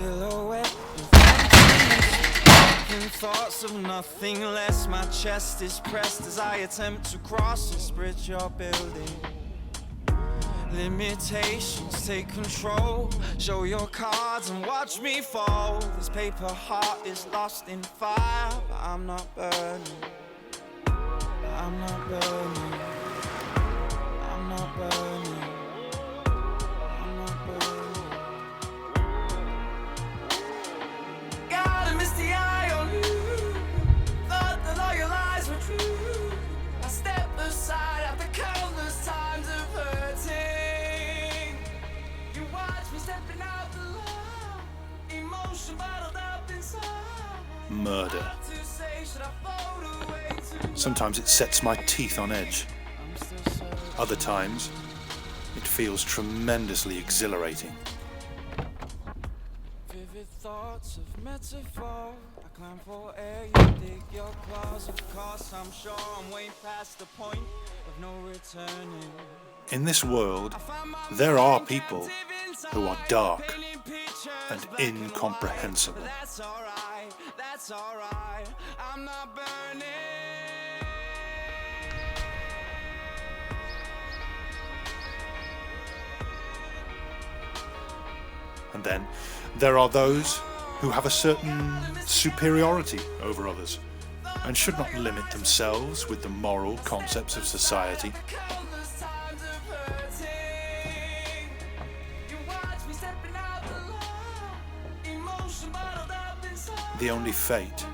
silhouette of thoughts of nothing less. My chest is pressed as I attempt to cross this bridge you're building. Limitations take control. Show your cards and watch me fall. This paper heart is lost in fire, but I'm not burning. I'm not burning. I'm not burning. I'm not burning. Got a misty eye on you. Thought that all your lies were true. I step aside after countless times of hurting. You watch me stepping out the line. Emotion bottled up inside. Murder. Sometimes it sets my teeth on edge. Other times, it feels tremendously exhilarating. Vivid thoughts of metaphor. I climb for air, you dig your claws. Of course, I'm sure I'm way past the point of no returning. In this world, there are people who are dark and incomprehensible. That's alright, that's alright. I'm not burning. And then there are those who have a certain superiority over others and should not limit themselves with the moral concepts of society. The only fate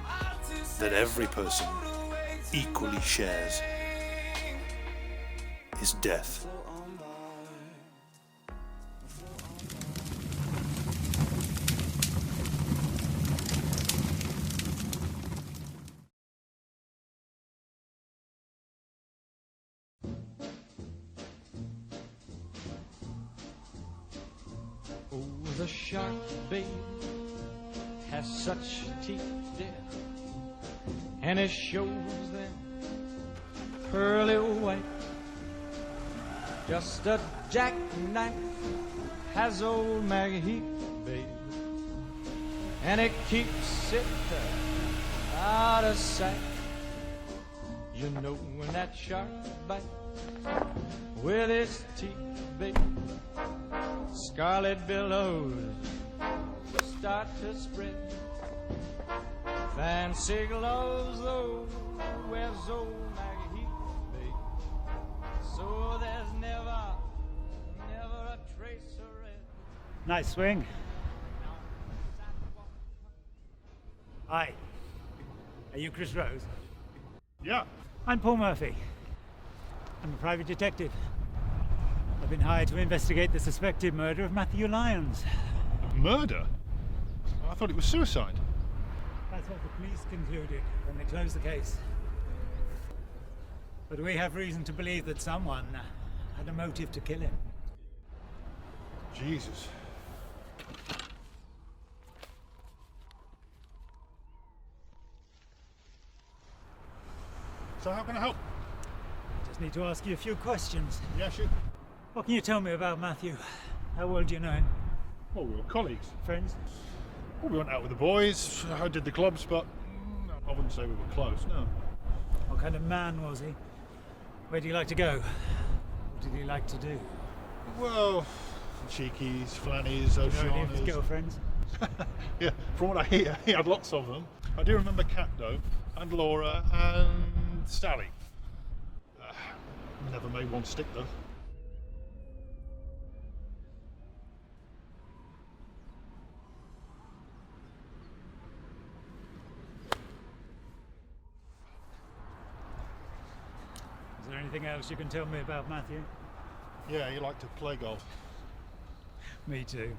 that every person equally shares is death. Oh, the shark, babe, has such teeth, dear, and it shows them pearly white. Just a jackknife has old Maggie, babe, and it keeps it out of sight. You know when that shark bites with its teeth, babe, scarlet billows start to spread. Fancy gloves, though, wears old Maggie, babe, so there's never a trace of red. Nice swing. Hi. Are you Chris Rose? Yeah. I'm Paul Murphy. I'm a private detective. I've been hired to investigate the suspected murder of Matthew Lyons. Murder? I thought it was suicide. That's what the police concluded when they closed the case. But we have reason to believe that someone had a motive to kill him. Jesus. So how can I help? I just need to ask you a few questions. Yeah, shoot. What can you tell me about Matthew? How well do you know him? Well, we were colleagues. Friends? Well, we went out with the boys. I did the clubs, but I wouldn't say we were close, no. What kind of man was he? Where do you like to go? What did he like to do? Well, cheekies, flannies, Do you know any of his Oceanas. girlfriends? Yeah, from what I hear, he had lots of them. I do remember Kat, though, and Laura, and Sally. Never made one stick, though. Is there anything else you can tell me about Matthew? Yeah, he liked to play golf. Me too.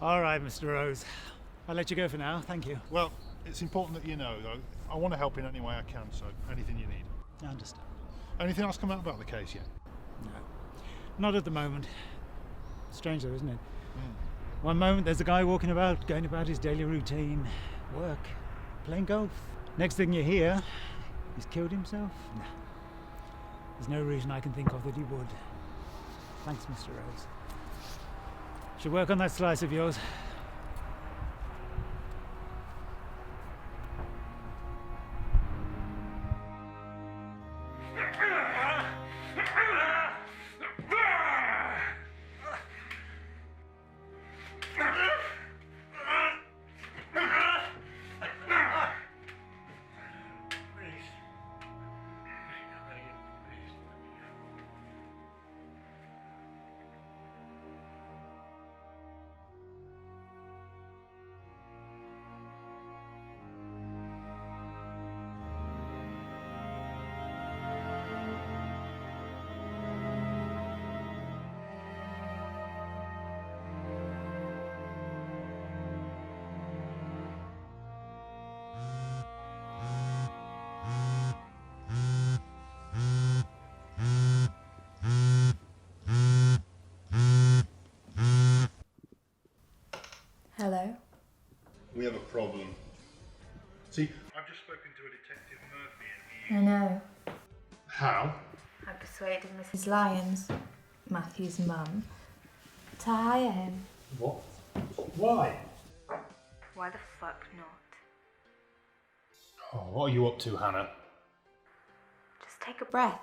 All right, Mr. Rose. I'll let you go for now, thank you. Well, it's important that you know, though, I want to help in any way I can, so anything you need. I understand. Anything else come out about the case yet? No. Not at the moment. Strange though, isn't it? One moment there's a guy walking about, going about his daily routine, work, playing golf. Next thing you hear, he's killed himself? No. There's no reason I can think of that he would. Thanks, Mr. Rose. Should work on that slice of yours. Hello. We have a problem. See, I've just spoken to a Detective Murphy and I know. How? I persuaded Mrs. Lyons, Matthew's mum, to hire him. What? Why? Why the fuck not? Oh, what are you up to, Hannah? Just take a breath.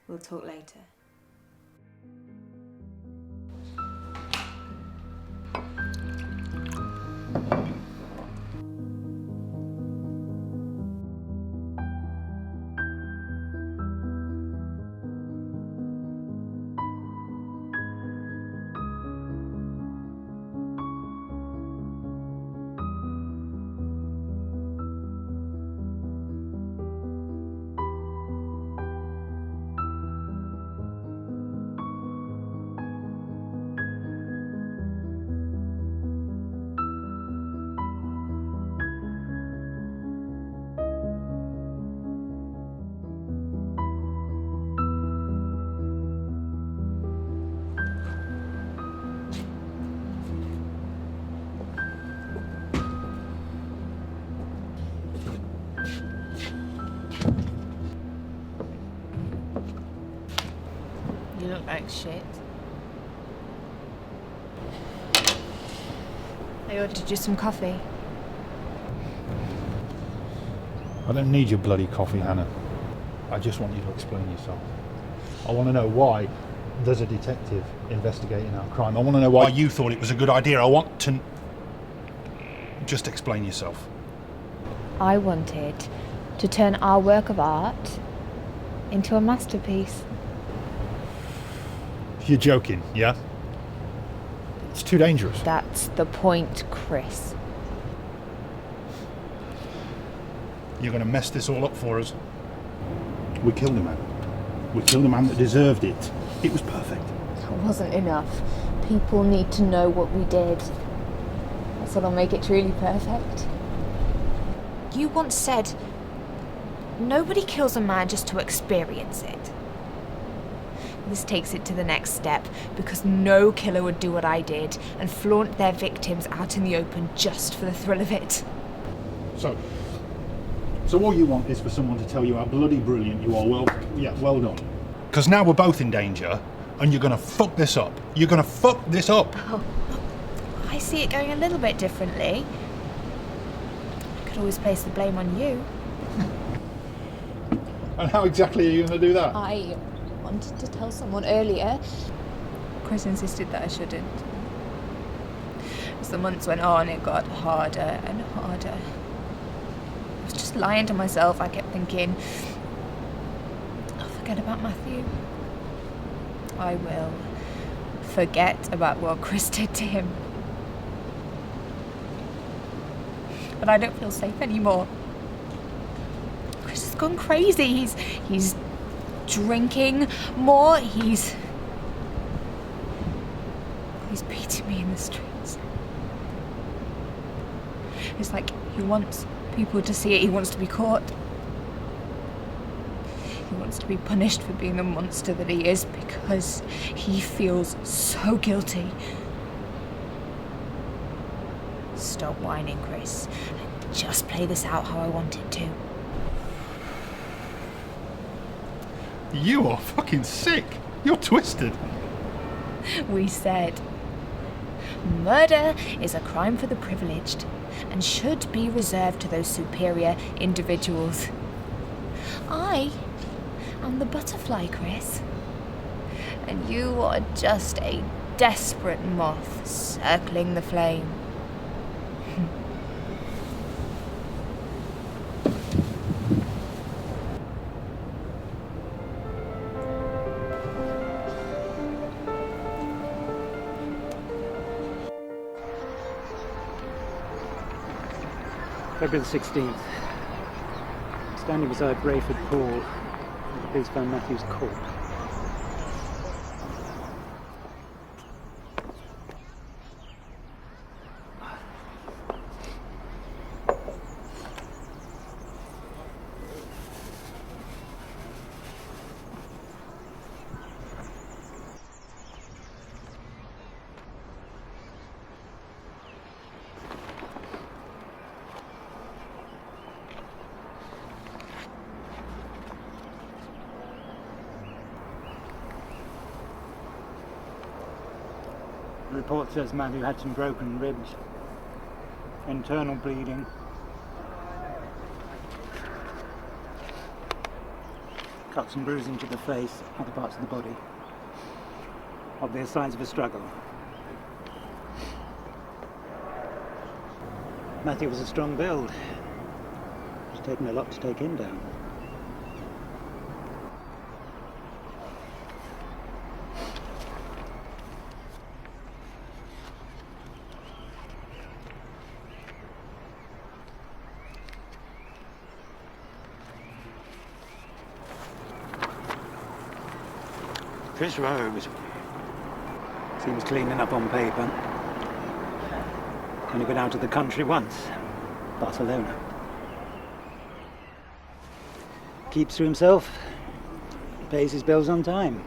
We'll talk later. You look like shit. I ordered you some coffee. I don't need your bloody coffee, Hannah. I just want you to explain yourself. I want to know why there's a detective investigating our crime. I want to know why you thought it was a good idea. I want to... Just explain yourself. I wanted to turn our work of art into a masterpiece. You're joking, yeah? It's too dangerous. That's the point, Chris. You're going to mess this all up for us. We killed a man. We killed a man that deserved it. It was perfect. That wasn't enough. People need to know what we did. That's what'll make it truly perfect. You once said, nobody kills a man just to experience it. This takes it to the next step, because no killer would do what I did and flaunt their victims out in the open just for the thrill of it. So all you want is for someone to tell you how bloody brilliant you are. Well done. Because now we're both in danger, and you're going to fuck this up. You're going to fuck this up. Oh, I see it going a little bit differently. I could always place the blame on you. And how exactly are you going to do that? I wanted to tell someone earlier. Chris insisted that I shouldn't. As the months went on, it got harder and harder. I was just lying to myself. I kept thinking, I'll forget about Matthew. I will forget about what Chris did to him. But I don't feel safe anymore. Chris has gone crazy. He's drinking more. He's beating me in the streets. It's like he wants people to see it. He wants to be caught. He wants to be punished for being the monster that he is, because he feels so guilty. Stop whining, Chris. Just play this out how I want it to. You are fucking sick. You're twisted. We said, murder is a crime for the privileged and should be reserved to those superior individuals. I am the butterfly, Chris. And you are just a desperate moth circling the flame. February the 16th. Standing beside Rayford Pool, the police found Matthew's corpse. The report says Matthew had some broken ribs, internal bleeding. Cuts and bruising to the face, other parts of the body. Obvious signs of a struggle. Matthew was a strong build. It's taken a lot to take him down. Chris Rose. Seems clean enough on paper. Only been out of the country once. Barcelona. Keeps to himself. Pays his bills on time.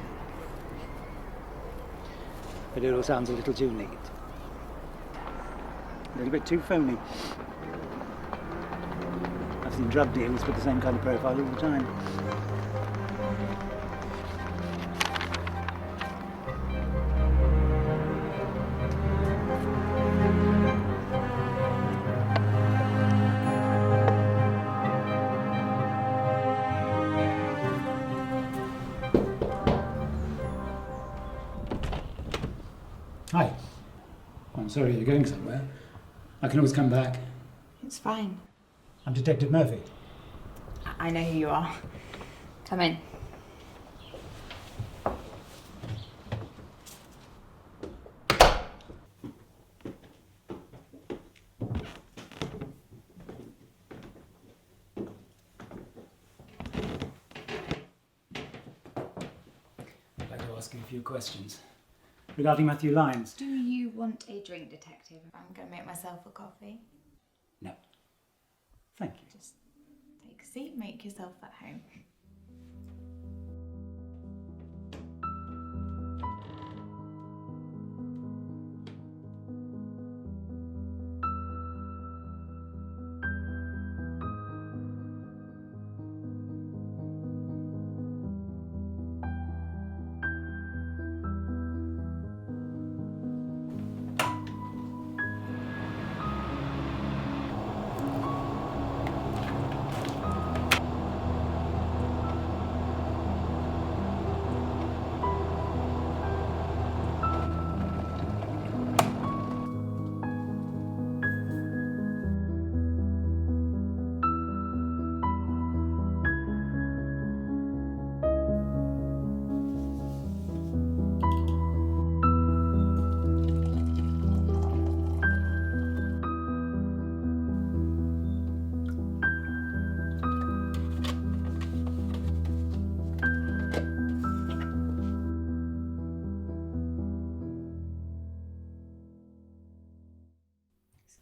But it all sounds a little too neat. A little bit too phony. I've seen drug deals with the same kind of profile all the time. Hi. I'm sorry you're going somewhere. I can always come back. It's fine. I'm Detective Murphy. I know who you are. Come in. I'd like to ask you a few questions. Regarding Matthew Lyons. Do you want a drink, Detective? I'm going to make myself a coffee. No. Thank you. Just take a seat, make yourself at home.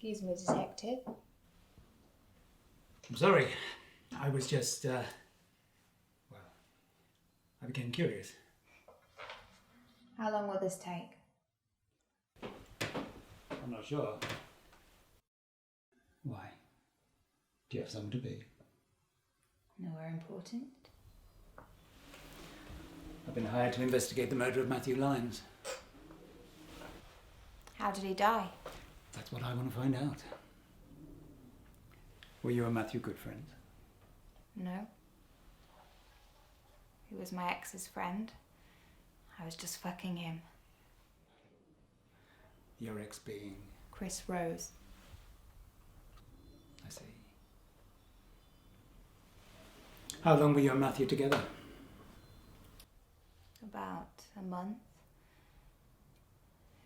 Excuse me, Detective. I'm sorry. I was just, I became curious. How long will this take? I'm not sure. Why? Do you have something to be? Nowhere important. I've been hired to investigate the murder of Matthew Lyons. How did he die? That's what I want to find out. Were you and Matthew good friends? No. He was my ex's friend. I was just fucking him. Your ex being? Chris Rose. I see. How long were you and Matthew together? About a month.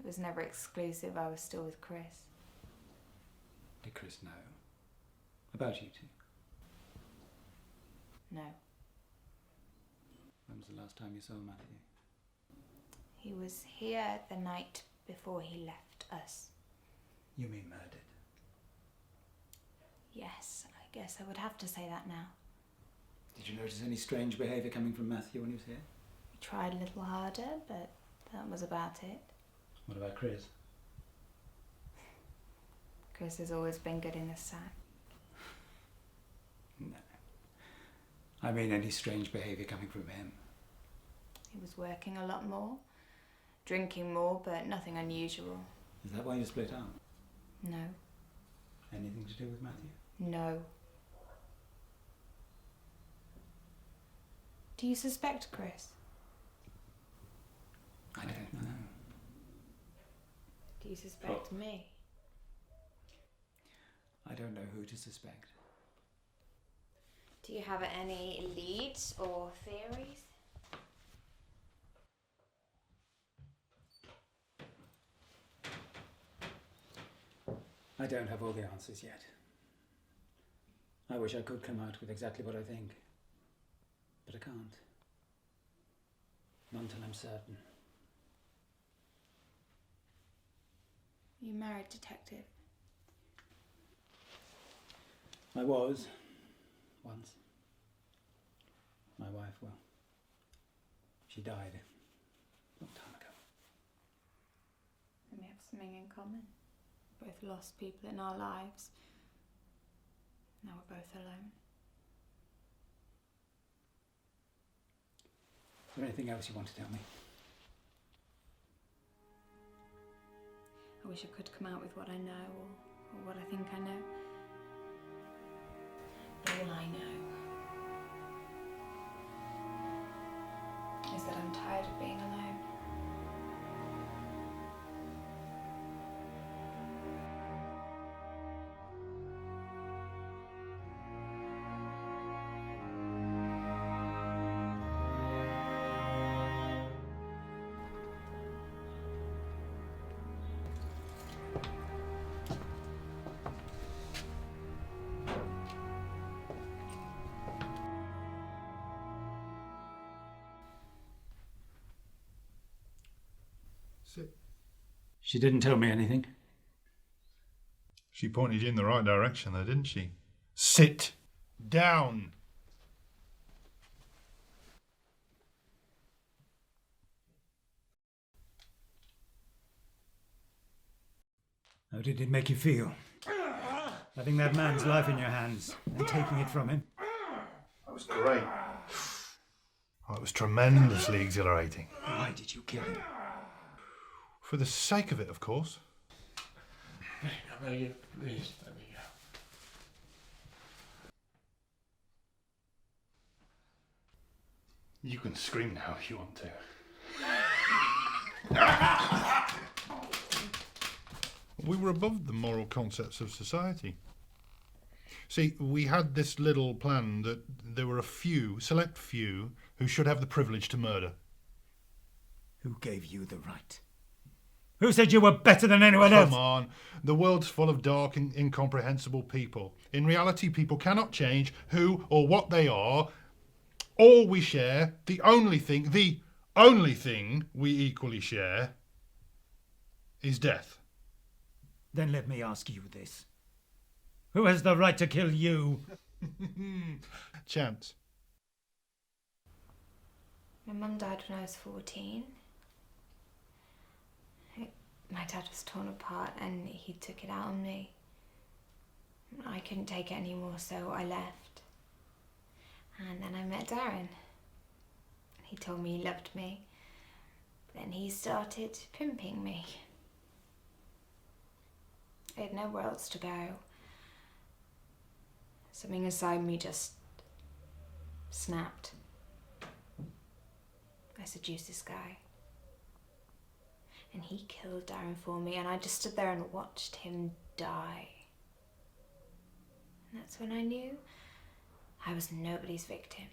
It was never exclusive. I was still with Chris. Did Chris know about you two? No. When was the last time you saw Matthew? He was here the night before he left us. You mean murdered? Yes, I guess I would have to say that now. Did you notice any strange behaviour coming from Matthew when he was here? We tried a little harder, but that was about it. What about Chris? Chris has always been good in the sack. No. I mean any strange behaviour coming from him. He was working a lot more. Drinking more, but nothing unusual. Is that why you split up? No. Anything to do with Matthew? No. Do you suspect Chris? I don't know. Do you suspect me? I don't know who to suspect. Do you have any leads or theories? I don't have all the answers yet. I wish I could come out with exactly what I think. But I can't. Not until I'm certain. You married, detective? I was. Once. My wife, well, she died a long time ago. And we have something in common. Both lost people in our lives. Now we're both alone. Is there anything else you want to tell me? I wish I could come out with what I know or what I think I know. But all I know is that I'm tired of being alone. Sit. She didn't tell me anything. She pointed you in the right direction though, didn't she? Sit down. How did it make you feel? Having that man's life in your hands and taking it from him? That was great. Oh, it was tremendously exhilarating. Why did you kill him? For the sake of it, of course. I beg you, please, let me go. You can scream now if you want to. We were above the moral concepts of society. See, we had this little plan that there were a few, select few, who should have the privilege to murder. Who gave you the right? Who said you were better than anyone else? Come on. The world's full of dark and incomprehensible people. In reality, people cannot change who or what they are. All we share, the only thing we equally share, is death. Then let me ask you this. Who has the right to kill you? Chance. My mum died when I was 14. My dad was torn apart and he took it out on me. I couldn't take it anymore, so I left. And then I met Darren. He told me he loved me. Then he started pimping me. I had nowhere else to go. Something inside me just snapped. I seduced this guy. And he killed Darren for me, and I just stood there and watched him die. And that's when I knew I was nobody's victim.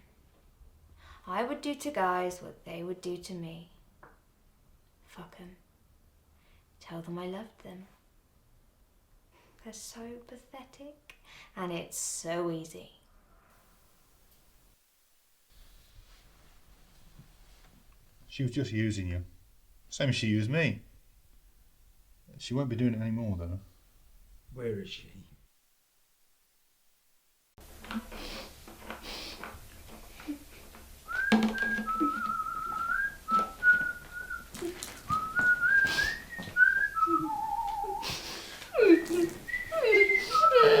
I would do to guys what they would do to me. Fuck 'em. Tell them I loved them. They're so pathetic, and it's so easy. She was just using you. Same as she used me. She won't be doing it anymore, though. Where is she?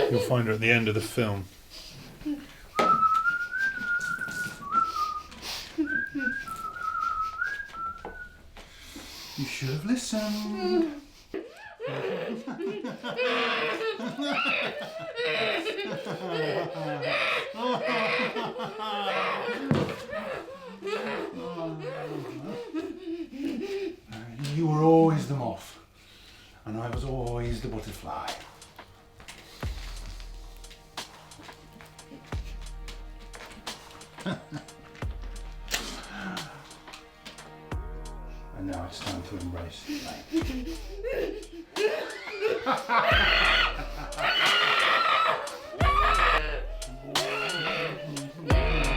You'll find her at the end of the film. You sound. You were always the moth, and I was always the butterfly. And now it's time to embrace life.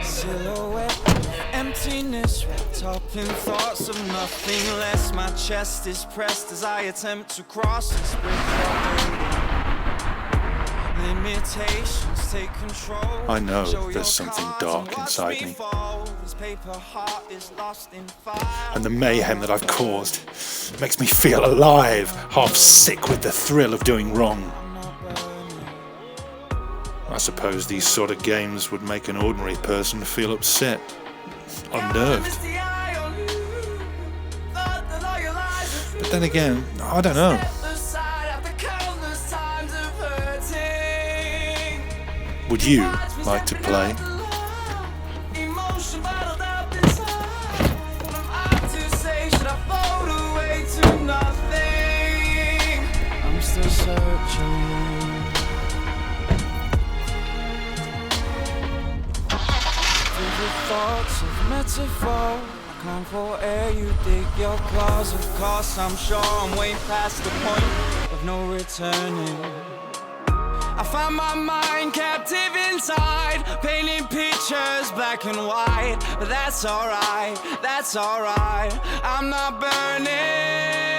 Silhouette of emptiness wrapped up in thoughts of nothing less. My chest is pressed as I attempt to cross this bridge. Limitations take control. I know Show your there's something cards dark and watch inside me me. fall. This paper heart is lost in fire. And the mayhem that I've caused makes me feel alive, half sick with the thrill of doing wrong. I suppose these sort of games would make an ordinary person feel upset, unnerved. But then again, I don't know. Would you like to play? I'm still searching. Thoughts of metaphor, I climb for air, you dig your claws. Of course, I'm sure I'm way past the point of no returning. I find my mind captive inside, painting pictures black and white. But that's alright, I'm not burning.